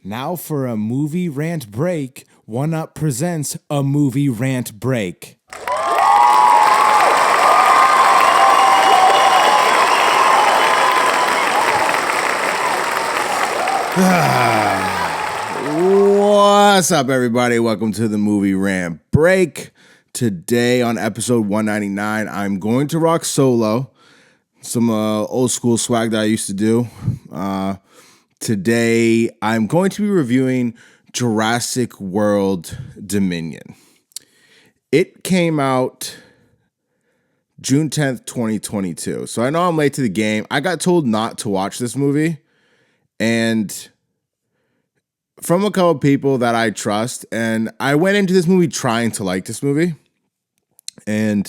Now for a movie rant break, One Up presents a movie rant break. What's up, everybody? Welcome to the movie rant break. Today on episode 199, I'm going to rock solo. Some old school swag that I used to do. Today, I'm going to be reviewing Jurassic World Dominion. It came out June 10th, 2022. So I know I'm late to the game. I got told not to watch this movie. And from a couple of people that I trust. And I went into this movie trying to like this movie. And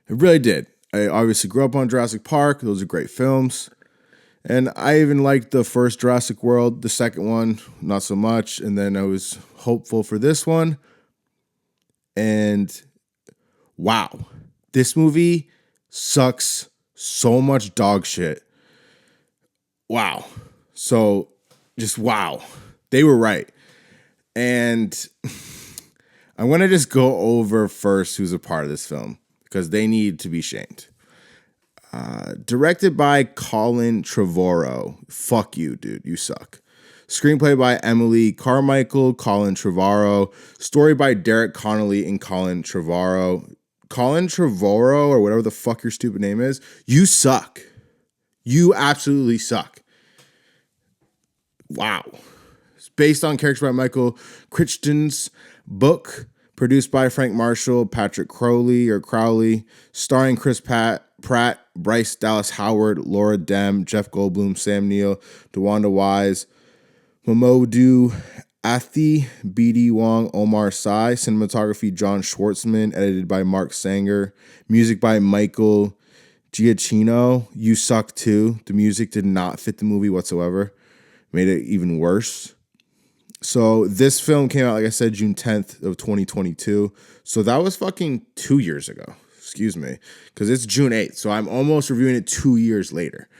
it really did. I obviously grew up on Jurassic Park. Those are great films. And I even liked the first Jurassic World. The second one, not so much. And then I was hopeful for this one. And wow, this movie sucks so much dog shit. Wow. So just wow. They were right. And I want to just go over first who's a part of this film because they need to be shamed. Directed by Colin Trevorrow. Fuck you, dude. You suck. Screenplay by Emily Carmichael, Colin Trevorrow. Story by Derek Connolly and Colin Trevorrow. Colin Trevorrow, or whatever the fuck your stupid name is, you suck. You absolutely suck. Wow. It's based on characters by Michael Crichton's book. Produced by Frank Marshall, Patrick Crowley, starring Chris Pratt, Bryce Dallas Howard, Laura Demme, Jeff Goldblum, Sam Neill, DeWanda Wise, Mamoudou Athie, B.D. Wong, Omar Sy, cinematography John Schwartzman, edited by Mark Sanger, music by Michael Giacchino. You suck too. The music did not fit the movie whatsoever. Made it even worse. So this film came out, like I said, June 10th of 2022. So that was fucking 2 years ago. Excuse me. Because it's June 8th. So I'm almost reviewing it 2 years later.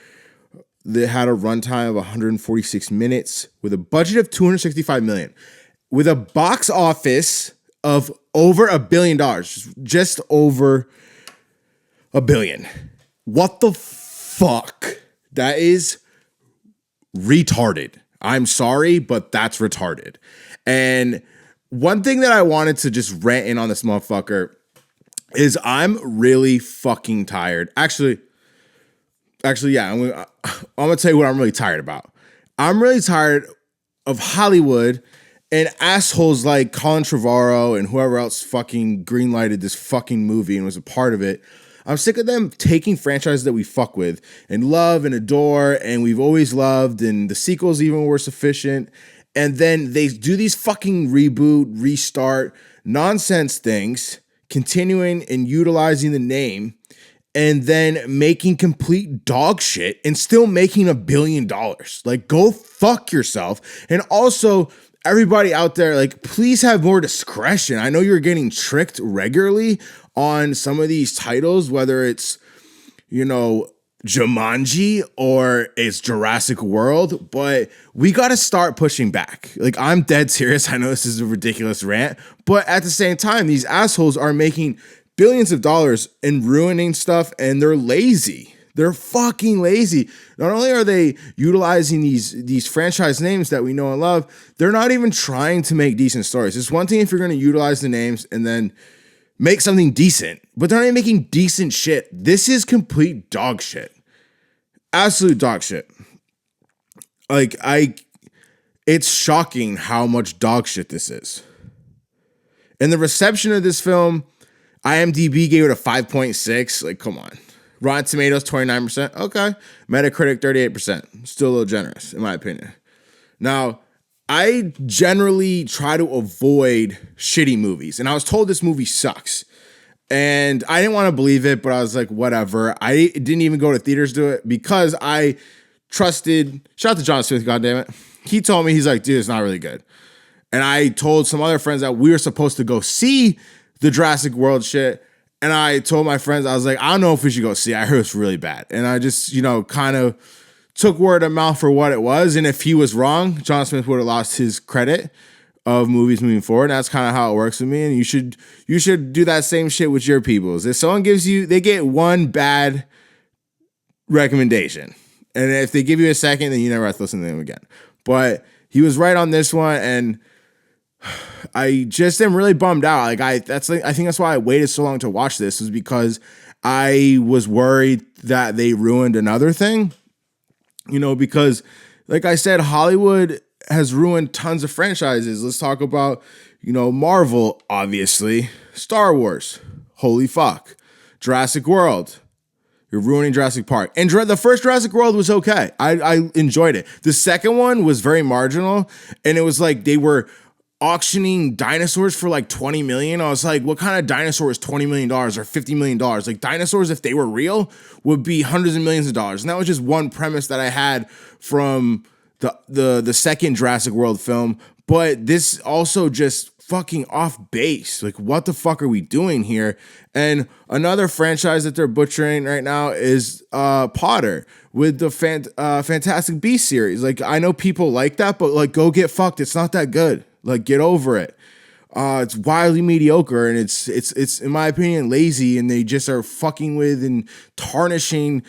They had a runtime of 146 minutes with a budget of $265 million. With a box office of over $1 billion. Just over $1 billion. What the fuck? That is retarded. I'm sorry, but that's retarded. And one thing that I wanted to just rant in on this motherfucker is I'm really fucking tired. Actually, yeah, I'm gonna tell you what I'm really tired about. I'm really tired of Hollywood and assholes like Colin Trevorrow and whoever else fucking greenlighted this fucking movie and was a part of it. I'm sick of them taking franchises that we fuck with and love and adore and we've always loved and the sequels even were sufficient. And then they do these fucking reboot, restart, nonsense things, continuing and utilizing the name and then making complete dog shit and still making $1 billion. Like, go fuck yourself. And also, everybody out there, like, please have more discretion. I know you're getting tricked regularly on some of these titles, whether it's, Jumanji or it's Jurassic World, but we got to start pushing back. Like, I'm dead serious. I know this is a ridiculous rant, but at the same time, these assholes are making billions of dollars and ruining stuff, and they're lazy. They're fucking lazy. Not only are they utilizing these franchise names that we know and love, they're not even trying to make decent stories. It's one thing if you're going to utilize the names and then make something decent, but they're not even making decent shit. This is complete dog shit. Absolute dog shit. Like, it's shocking how much dog shit this is. And the reception of this film, IMDb gave it a 5.6. Like, come on. Rotten Tomatoes, 29%. Okay. Metacritic, 38%. Still a little generous, in my opinion. Now, I generally try to avoid shitty movies. And I was told this movie sucks. And I didn't want to believe it, but I was like, whatever. I didn't even go to theaters to do it because I trusted, shout out to John Smith, goddammit. He told me, he's like, dude, it's not really good. And I told some other friends that we were supposed to go see the Jurassic World shit. And I told my friends, I was like, I don't know if we should go see it. I heard it's really bad. And I just, kind of took word of mouth for what it was. And if he was wrong, John Smith would have lost his credit of movies moving forward. And that's kind of how it works with me. And you should do that same shit with your peoples. If someone gives you, they get one bad recommendation. And if they give you a second, then you never have to listen to them again. But he was right on this one. And I just am really bummed out. I think that's why I waited so long to watch this, was because I was worried that they ruined another thing, because like I said, Hollywood has ruined tons of franchises. Let's talk about, Marvel, obviously, Star Wars, holy fuck, Jurassic World. You're ruining Jurassic Park. And the first Jurassic World was okay. I enjoyed it. The second one was very marginal, and it was like they were auctioning dinosaurs for like $20 million. I was like, what kind of dinosaur is $20 million or $50 million? Like, dinosaurs, if they were real, would be hundreds of millions of dollars. And that was just one premise that I had from the second Jurassic World film. But this also just fucking off base. Like, what the fuck are we doing here? And another franchise that they're butchering right now is Potter with the Fantastic Beasts series. Like, I know people like that, but like, go get fucked. It's not that good. Like, get over it. It's wildly mediocre, and it's in my opinion lazy, and they just are fucking with and tarnishing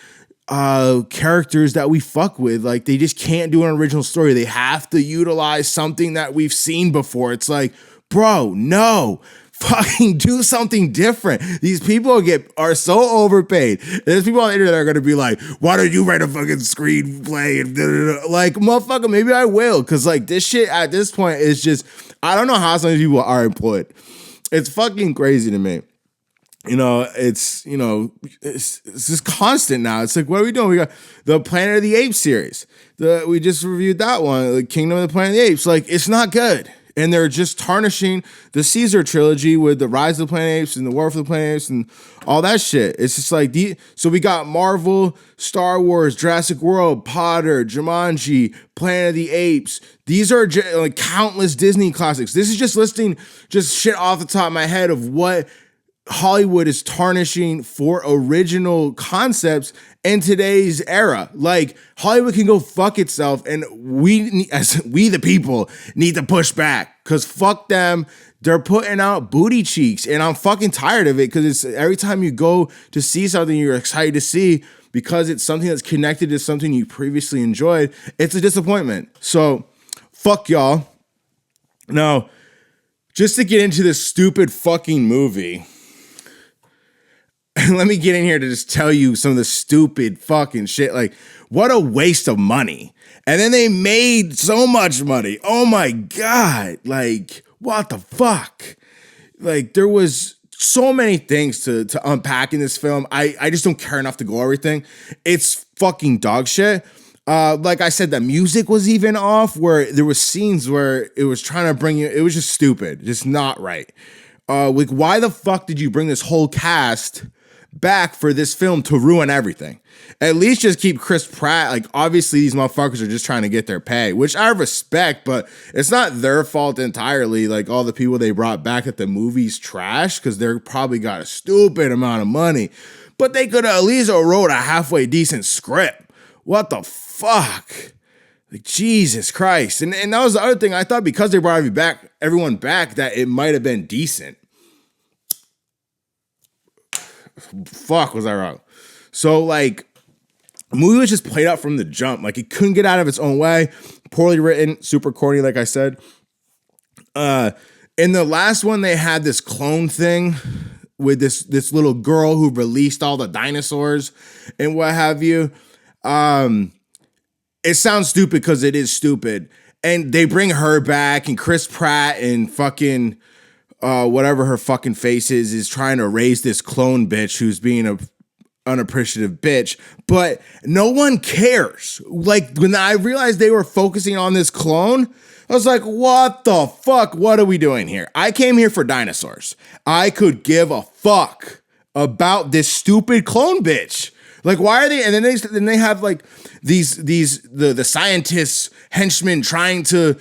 characters that we fuck with. Like, they just can't do an original story. They have to utilize something that we've seen before. It's like, bro, no. Fucking do something different. These people are so overpaid. There's people on the internet that are going to be like, why don't you write a fucking screenplay? And like, motherfucker, maybe I will. Because like, this shit at this point is just, I don't know how some of these people are employed. It's fucking crazy to me. It's just constant now. It's like, what are we doing? We got the Planet of the Apes series. We just reviewed that one, the Kingdom of the Planet of the Apes. Like, it's not good. And they're just tarnishing the Caesar trilogy with the Rise of the Planet of the Apes and the War for the Planet of the Apes and all that shit. It's just like, so we got Marvel, Star Wars, Jurassic World, Potter, Jumanji, Planet of the Apes. These are like countless Disney classics. This is just listing just shit off the top of my head of what Hollywood is tarnishing for original concepts in today's era. Like, Hollywood can go fuck itself, and we the people need to push back, because fuck them. They're putting out booty cheeks, and I'm fucking tired of it, because it's every time you go to see something you're excited to see, because it's something that's connected to something you previously enjoyed, it's a disappointment. So fuck y'all. Now, just to get into this stupid fucking movie, let me get in here to just tell you some of the stupid fucking shit. Like, what a waste of money. And then they made so much money. Oh my God. Like, what the fuck? Like, there was so many things to unpack in this film. I just don't care enough to go over everything. It's fucking dog shit. Like I said, the music was even off, where there was scenes where it was trying to bring you, it was just stupid, just not right. Like, why the fuck did you bring this whole cast back for this film to ruin everything? At least just keep Chris Pratt. Like, obviously these motherfuckers are just trying to get their pay, which I respect, but it's not their fault entirely. Like, all the people they brought back at the movie's trash, because they're probably got a stupid amount of money, but they could have at least wrote a halfway decent script. What the fuck? Like, Jesus Christ. And that was the other thing. I thought because they brought everyone back, that it might have been decent. Fuck, was I wrong? So, like, the movie was just played out from the jump. Like, it couldn't get out of its own way. Poorly written, super corny, like I said. In the last one, they had this clone thing with this little girl who released all the dinosaurs and what have you. It sounds stupid because it is stupid. And they bring her back, and Chris Pratt and fucking whatever her fucking face is trying to raise this clone bitch who's being a unappreciative bitch, but no one cares. Like, when I realized they were focusing on this clone, I was like, what the fuck? What are we doing here? I came here for dinosaurs. I could give a fuck about this stupid clone bitch. Like, why are they? And then they have like the scientists, henchmen trying to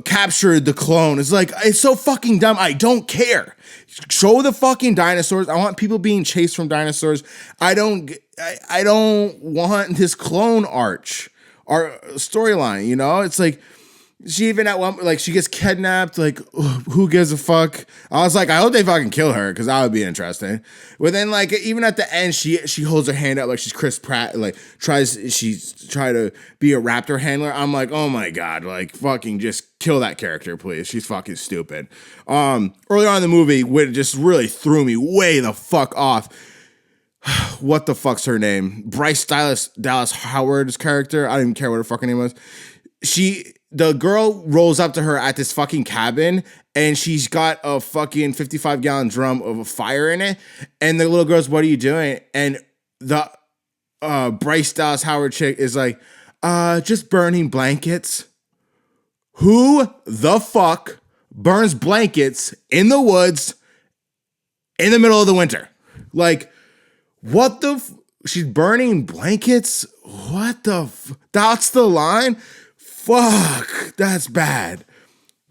capture the clone. It's like, it's so fucking dumb. I don't care. Show the fucking dinosaurs. I want people being chased from dinosaurs. I don't I don't want this clone arch or storyline, you know? It's like she even at one like she gets kidnapped, like who gives a fuck? I was like, I hope they fucking kill her because that would be interesting. But then like even at the end, she holds her hand up like she's Chris Pratt, like she's trying to be a raptor handler. I'm like, oh my god, like fucking just kill that character, please. She's fucking stupid. Earlier on in the movie, it just really threw me way the fuck off. What the fuck's her name? Bryce Dallas Howard's character. I don't even care what her fucking name was. The girl rolls up to her at this fucking cabin and she's got a fucking 55-gallon drum of a fire in it. And the little girl's, what are you doing? And the Bryce Dallas Howard chick is like, just burning blankets. Who the fuck burns blankets in the woods in the middle of the winter? Like, what the she's burning blankets? What the that's the line? Fuck, that's bad.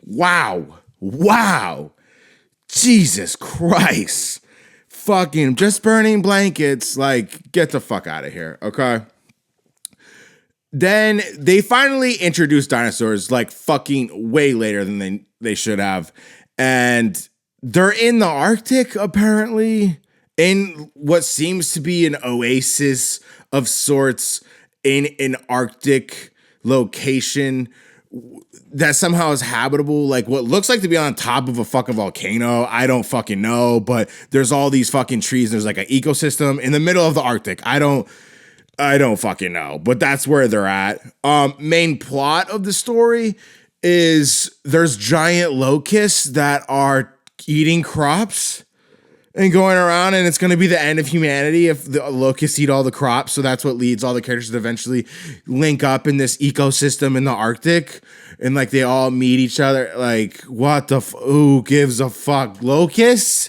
Wow. Jesus Christ. Fucking just burning blankets. Like, get the fuck out of here, okay? Then they finally introduced dinosaurs like fucking way later than they should have. And they're in the Arctic, apparently, in what seems to be an oasis of sorts in an Arctic location that somehow is habitable, like what looks like to be on top of a fucking volcano. I don't fucking know, but there's all these fucking trees. There's like an ecosystem in the middle of the Arctic. I don't fucking know, but that's where they're at. Main plot of the story is there's giant locusts that are eating crops and going around, and it's going to be the end of humanity if the locusts eat all the crops. So that's what leads all the characters to eventually link up in this ecosystem in the Arctic, and like they all meet each other. Like, what the who gives a fuck? Locusts?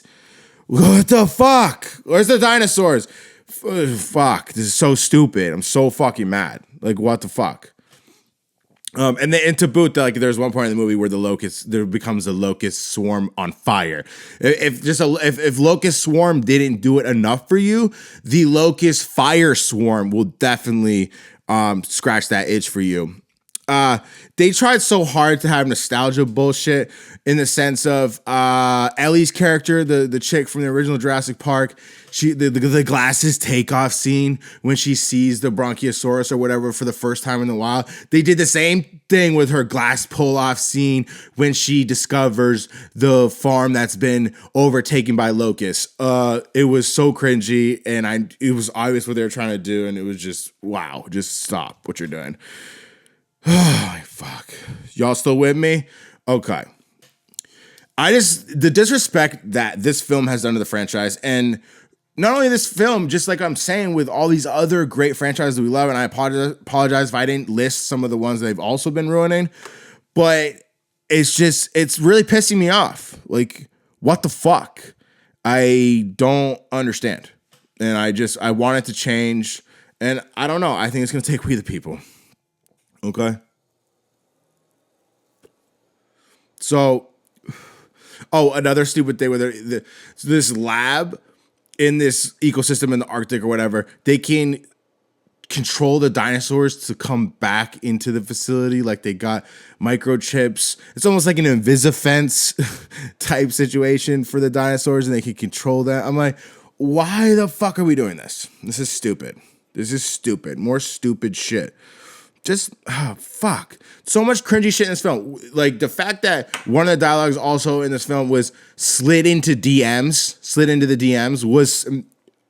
What the fuck? Where's the dinosaurs? Fuck, this is so stupid. I'm so fucking mad. Like, what the fuck? And to boot, like, there's one point in the movie where there becomes a locust swarm on fire. If locust swarm didn't do it enough for you, the locust fire swarm will definitely scratch that itch for you. They tried so hard to have nostalgia bullshit in the sense of Ellie's character, the chick from the original Jurassic Park. The glasses takeoff scene when she sees the Bronchiosaurus or whatever for the first time in the wild. They did the same thing with her glass pull off scene when she discovers the farm that's been overtaken by locusts. It was so cringy, and it was obvious what they were trying to do, and it was just wow. Just stop what you're doing. Oh, fuck. Y'all still with me? Okay. The disrespect that this film has done to the franchise, and not only this film, just like I'm saying with all these other great franchises that we love, and I apologize if I didn't list some of the ones they've also been ruining, but it's really pissing me off. Like, what the fuck? I don't understand. And I want it to change, and I don't know. I think it's going to take We the People. Okay. So, another stupid thing with this lab in this ecosystem in the Arctic or whatever, they can control the dinosaurs to come back into the facility. Like they got microchips. It's almost like an Invisifence type situation for the dinosaurs, and they can control that. I'm like, why the fuck are we doing this? This is stupid. More stupid shit. Just, fuck. So much cringy shit in this film. Like, the fact that one of the dialogues also in this film was slid into the DMs, was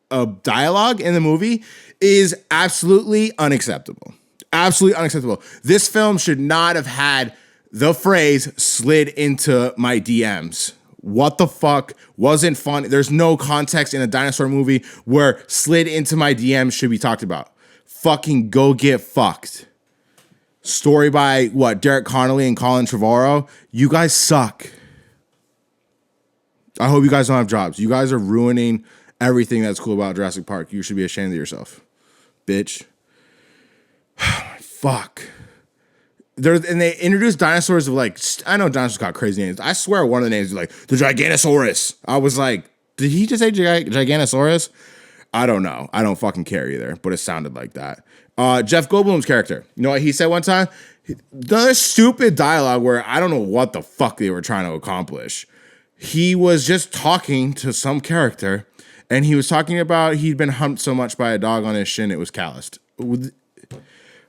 a dialogue in the movie, is absolutely unacceptable. Absolutely unacceptable. This film should not have had the phrase slid into my DMs. What the fuck? Wasn't fun. There's no context in a dinosaur movie where slid into my DMs should be talked about. Fucking go get fucked. Story by Derek Connolly and Colin Trevorrow. You guys suck. I hope you guys don't have jobs. You guys are ruining everything that's cool about Jurassic Park. You should be ashamed of yourself, bitch. Fuck. And they introduced dinosaurs of I know dinosaurs got crazy names. I swear one of the names was the Giganosaurus. I was like, did he just say Giganosaurus? I don't know. I don't fucking care either, but it sounded like that. Jeff Goldblum's character. You know what he said one time? The stupid dialogue where I don't know what the fuck they were trying to accomplish. He was just talking to some character, and he was talking about he'd been humped so much by a dog on his shin it was calloused.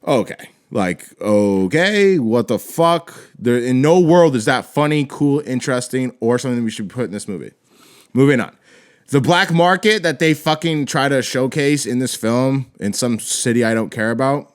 Okay. Like, okay, what the fuck? There, in no world is that funny, cool, interesting, or something we should put in this movie. Moving on. The black market that they fucking try to showcase in this film in some city I don't care about.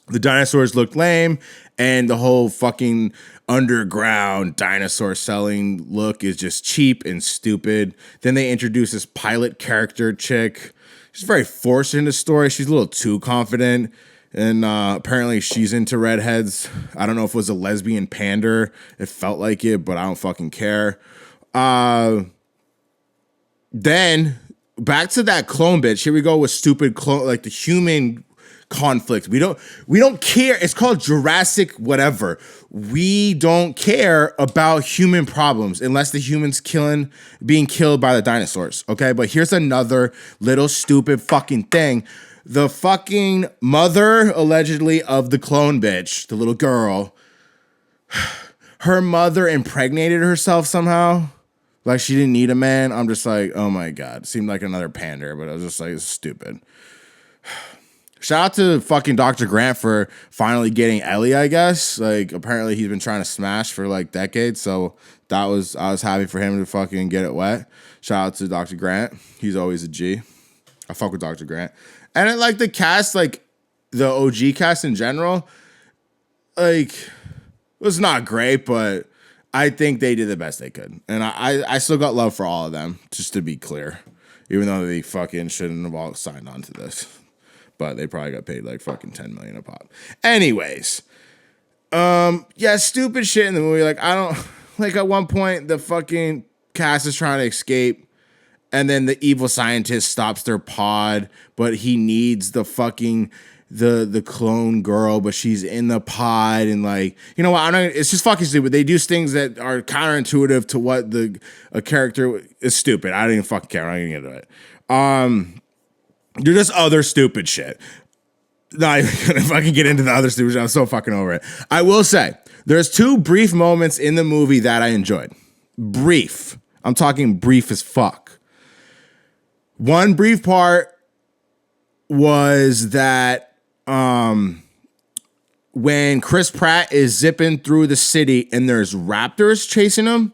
The dinosaurs look lame, and the whole fucking underground dinosaur selling look is just cheap and stupid. Then they introduce this pilot character chick. She's very forced in the story. She's a little too confident. And apparently she's into redheads. I don't know if it was a lesbian pander. It felt like it, but I don't fucking care. Then back to that clone bitch. Here we go with stupid clone, like the human conflict. We don't care. It's called Jurassic whatever. We don't care about human problems unless the humans being killed by the dinosaurs. Okay, but here's another little stupid fucking thing. The fucking mother, allegedly, of the clone bitch, the little girl, her mother impregnated herself somehow. Like she didn't need a man. I'm just like, oh my God. Seemed like another pander, but I was just like, it's stupid. Shout out to fucking Dr. Grant for finally getting Ellie, I guess. Like, apparently he's been trying to smash for like decades. So I was happy for him to fucking get it wet. Shout out to Dr. Grant. He's always a G. I fuck with Dr. Grant. And I like the cast, like the OG cast in general, like it was not great, but I think they did the best they could. And I still got love for all of them, just to be clear, even though they fucking shouldn't have all signed on to this. But they probably got paid like fucking $10 million a pop. Anyways, yeah, stupid shit in the movie. Like, I don't, like at one point the fucking cast is trying to escape. And then the evil scientist stops their pod, but he needs the fucking the clone girl, but she's in the pod, and like, you know what? It's just fucking stupid. They do things that are counterintuitive to what a character is stupid. I don't even fucking care. I'm not gonna get into it. You're just other stupid shit. Not even gonna fucking get into the other stupid shit. I'm so fucking over it. I will say there's two brief moments in the movie that I enjoyed. Brief. I'm talking brief as fuck. One brief part was that when Chris Pratt is zipping through the city and there's raptors chasing him,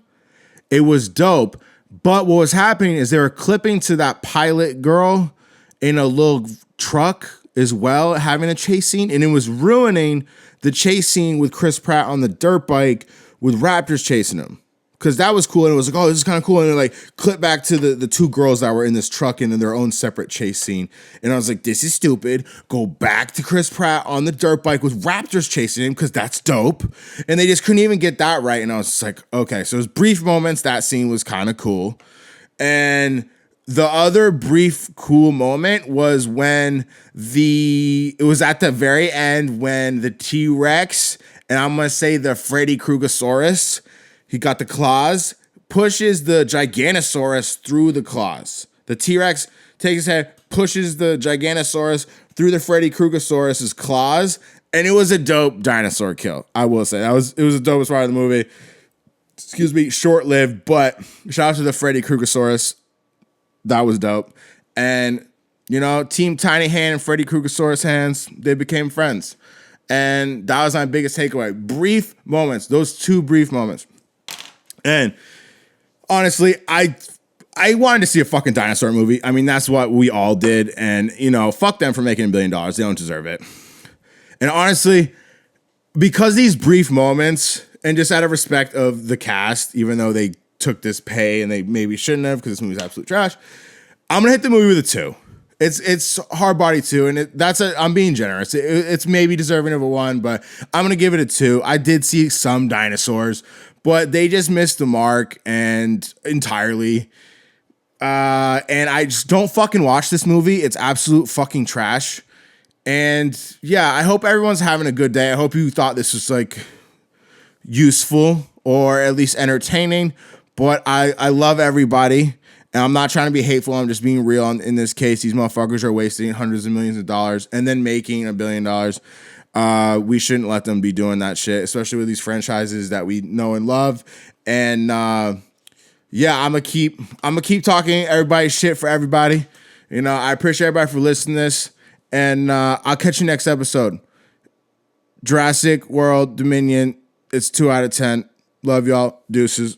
it was dope. But what was happening is they were clipping to that pilot girl in a little truck as well, having a chase scene, and it was ruining the chase scene with Chris Pratt on the dirt bike with raptors chasing him. Because that was cool, and it was like, oh, this is kind of cool. And then like clip back to the two girls that were in this truck and in their own separate chase scene. And I was like, this is stupid. Go back to Chris Pratt on the dirt bike with raptors chasing him, because that's dope. And they just couldn't even get that right. And I was just like, okay. So it was brief moments. That scene was kind of cool. And the other brief cool moment was when it was at the very end when the T-Rex, and I'm going to say the Freddy Kruegersaurus, he got the claws, pushes the Giganosaurus through the claws. The T-Rex takes his head, pushes the Giganosaurus through the Freddy Kruegersaurus's claws, and it was a dope dinosaur kill. I will say it was the dopest part of the movie. Excuse me, short-lived, but shout out to the Freddy Kruegersaurus. That was dope. And, you know, Team Tiny Hand and Freddy Kruegersaurus hands, they became friends. And that was my biggest takeaway. Brief moments, those two brief moments. And honestly, I wanted to see a fucking dinosaur movie. I mean, that's what we all did. And, you know, fuck them for making $1 billion. They don't deserve it. And honestly, because these brief moments, and just out of respect of the cast, even though they took this pay and they maybe shouldn't have because this movie's absolute trash, I'm going to hit the movie with a 2. It's hard body 2, and I'm being generous. It's maybe deserving of a 1, but I'm going to give it a 2. I did see some dinosaurs, but they just missed the mark and entirely. And I just don't fucking watch this movie. It's absolute fucking trash. And yeah, I hope everyone's having a good day. I hope you thought this was like useful or at least entertaining. But I love everybody. And I'm not trying to be hateful. I'm just being real. In this case, these motherfuckers are wasting hundreds of millions of dollars and then making $1 billion. We shouldn't let them be doing that shit, especially with these franchises that we know and love. And yeah, I'm gonna keep talking everybody's shit for everybody. You know, I appreciate everybody for listening to this, and I'll catch you next episode. Jurassic World Dominion. It's 2 out of 10. Love y'all. Deuces.